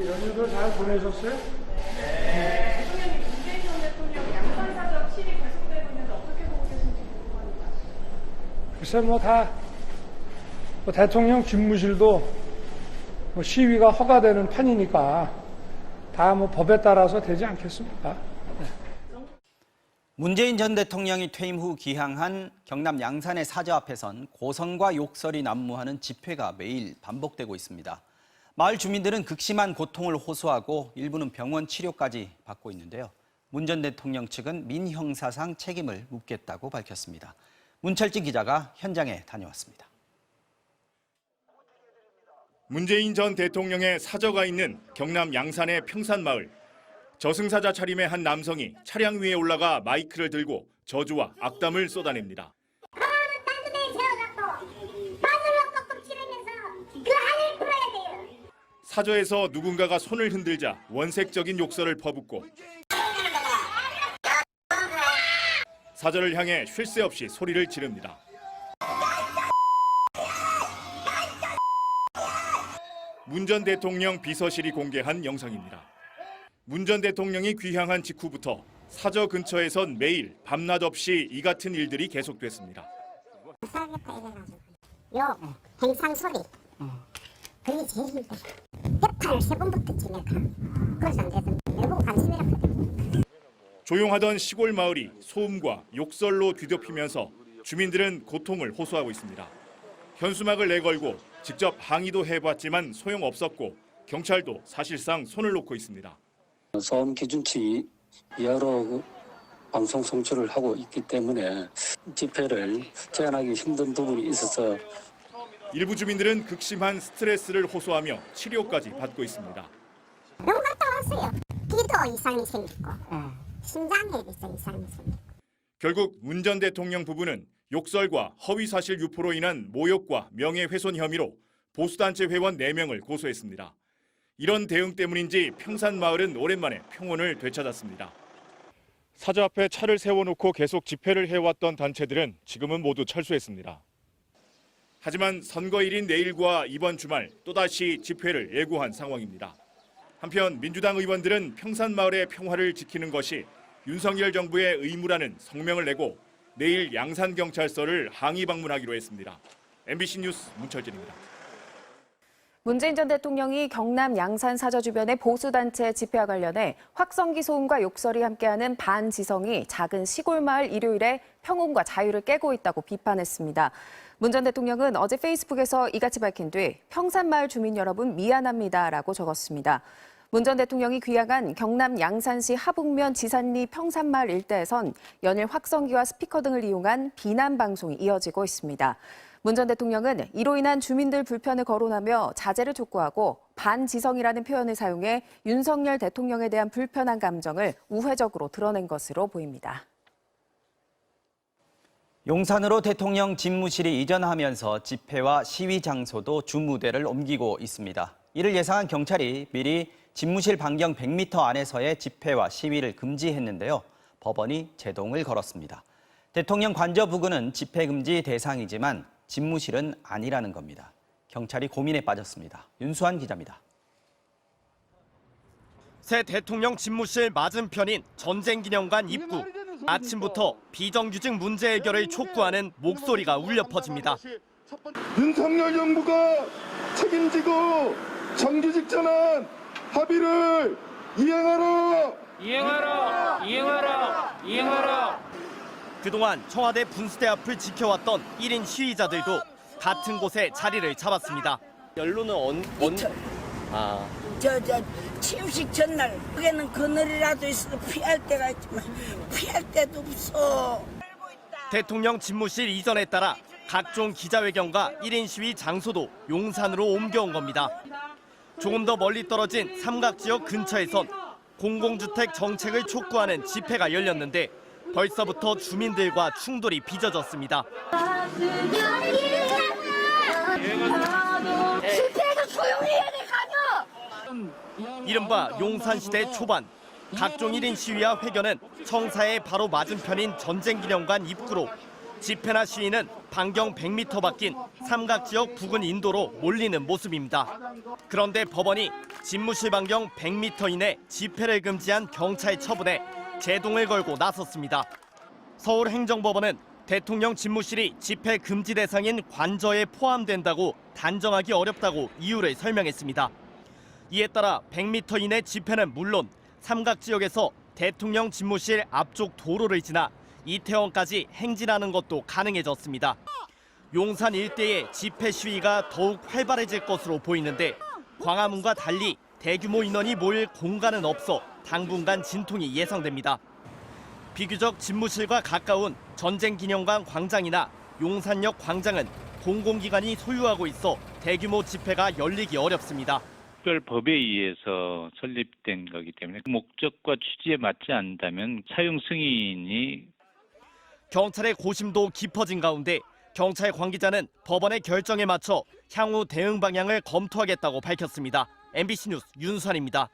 연휴도 잘 보내셨어요? 네. 대통령이 문재인 전 대통령 양산사적 시위 계속되고 있는데 어떻게 보고 계신지 궁금합니다. 글쎄 대통령 집무실도 시위가 허가되는 판이니까 다 법에 따라서 되지 않겠습니까? 문재인 전 대통령이 퇴임 후 귀향한 경남 양산의 사저 앞에선 고성과 욕설이 난무하는 집회가 매일 반복되고 있습니다. 마을 주민들은 극심한 고통을 호소하고 일부는 병원 치료까지 받고 있는데요. 문 전 대통령 측은 민형사상 책임을 묻겠다고 밝혔습니다. 문철진 기자가 현장에 다녀왔습니다. 문재인 전 대통령의 사저가 있는 경남 양산의 평산마을. 저승사자 차림의 한 남성이 차량 위에 올라가 마이크를 들고 저주와 악담을 쏟아냅니다. 사저에서 누군가가 손을 흔들자 원색적인 욕설을 퍼붓고 사저를 향해 쉴 새 없이 소리를 지릅니다. 문 전 대통령 비서실이 공개한 영상입니다. 문 전 대통령이 귀향한 직후부터 사저 근처에선 매일 밤낮 없이 이 같은 일들이 계속됐습니다. 요 행상 소리 그게 제일 힘들어. 대판을 3번부터 치니까 그래서 안 돼서 내보고 관심이라 그래. 조용하던 시골 마을이 소음과 욕설로 뒤덮이면서 주민들은 고통을 호소하고 있습니다. 현수막을 내걸고 직접 항의도 해봤지만 소용없었고 경찰도 사실상 손을 놓고 있습니다. 소음 기준치 이하로 방송 송출을 하고 있기 때문에 집회를 제한하기 힘든 부분이 있어서 일부 주민들은 극심한 스트레스를 호소하며 치료까지 받고 있습니다. 병원 갔다 왔어요. 기도 이상이 생기고 심장에서 이상이 생기고. 결국 문 전 대통령 부부는 욕설과 허위사실 유포로 인한 모욕과 명예훼손 혐의로 보수단체 회원 4명을 고소했습니다. 이런 대응 때문인지 평산마을은 오랜만에 평온을 되찾았습니다. 사저 앞에 차를 세워놓고 계속 집회를 해왔던 단체들은 지금은 모두 철수했습니다. 하지만 선거일인 내일과 이번 주말 또다시 집회를 예고한 상황입니다. 한편 민주당 의원들은 평산마을의 평화를 지키는 것이 윤석열 정부의 의무라는 성명을 내고 내일 양산경찰서를 항의 방문하기로 했습니다. MBC 뉴스 문철진입니다. 문재인 전 대통령이 경남 양산 사저 주변의 보수단체 집회와 관련해 확성기 소음과 욕설이 함께하는 반지성이 작은 시골 마을 일요일에 평온과 자유를 깨고 있다고 비판했습니다. 문 전 대통령은 어제 페이스북에서 이같이 밝힌 뒤 평산마을 주민 여러분 미안합니다라고 적었습니다. 문 전 대통령이 귀향한 경남 양산시 하북면 지산리 평산마을 일대에선 연일 확성기와 스피커 등을 이용한 비난 방송이 이어지고 있습니다. 문 전 대통령은 이로 인한 주민들 불편을 거론하며 자제를 촉구하고 반지성이라는 표현을 사용해 윤석열 대통령에 대한 불편한 감정을 우회적으로 드러낸 것으로 보입니다. 용산으로 대통령 집무실이 이전하면서 집회와 시위 장소도 주무대를 옮기고 있습니다. 이를 예상한 경찰이 미리 집무실 반경 100m 안에서의 집회와 시위를 금지했는데요. 법원이 제동을 걸었습니다. 대통령 관저 부근은 집회 금지 대상이지만 집무실은 아니라는 겁니다. 경찰이 고민에 빠졌습니다. 윤수환 기자입니다. 새 대통령 집무실 맞은편인 전쟁기념관 입구. 아침부터 비정규직 문제 해결을 촉구하는 목소리가 울려 퍼집니다. 윤석열 정부가 책임지고 정규직 전환 합의를 이행하라! 이행하라! 이행하라! 이행하라! 그동안 청와대 분수대 앞을 지켜왔던 1인 시위자들도 같은 곳에 자리를 잡았습니다. 연로는 취임식 전날 그게는 그늘이라도 있어도 피할 때가 있지만 피할 때도 없어. 대통령 집무실 이전에 따라 각종 기자회견과 1인 시위 장소도 용산으로 옮겨온 겁니다. 조금 더 멀리 떨어진 삼각지역 근처에선 공공주택 정책을 촉구하는 집회가 열렸는데 벌써부터 주민들과 충돌이 빚어졌습니다. 집회에서 조용히 해야 돼, 가녀! 이른바 용산시대 초반, 각종 1인 시위와 회견은 청사의 바로 맞은편인 전쟁기념관 입구로, 집회나 시위는 반경 100m 밖인 삼각지역 부근 인도로 몰리는 모습입니다. 그런데 법원이 집무실 반경 100m 이내 집회를 금지한 경찰 처분에 제동을 걸고 나섰습니다. 서울행정법원은 대통령 집무실이 집회 금지 대상인 관저에 포함된다고 단정하기 어렵다고 이유를 설명했습니다. 이에 따라 100m 이내 집회는 물론 삼각지역에서 대통령 집무실 앞쪽 도로를 지나 이태원까지 행진하는 것도 가능해졌습니다. 용산 일대의 집회 시위가 더욱 활발해질 것으로 보이는데 광화문과 달리 대규모 인원이 모일 공간은 없어 당분간 진통이 예상됩니다. 비교적 집무실과 가까운 전쟁기념관 광장이나 용산역 광장은 공공기관이 소유하고 있어 대규모 집회가 열리기 어렵습니다. 특별법에 의해서 설립된 거기 때문에 목적과 취지에 맞지 않는다면 사용 승인이 경찰의 고심도 깊어진 가운데 경찰 관계자는 법원의 결정에 맞춰 향후 대응 방향을 검토하겠다고 밝혔습니다. MBC 뉴스 윤수환입니다.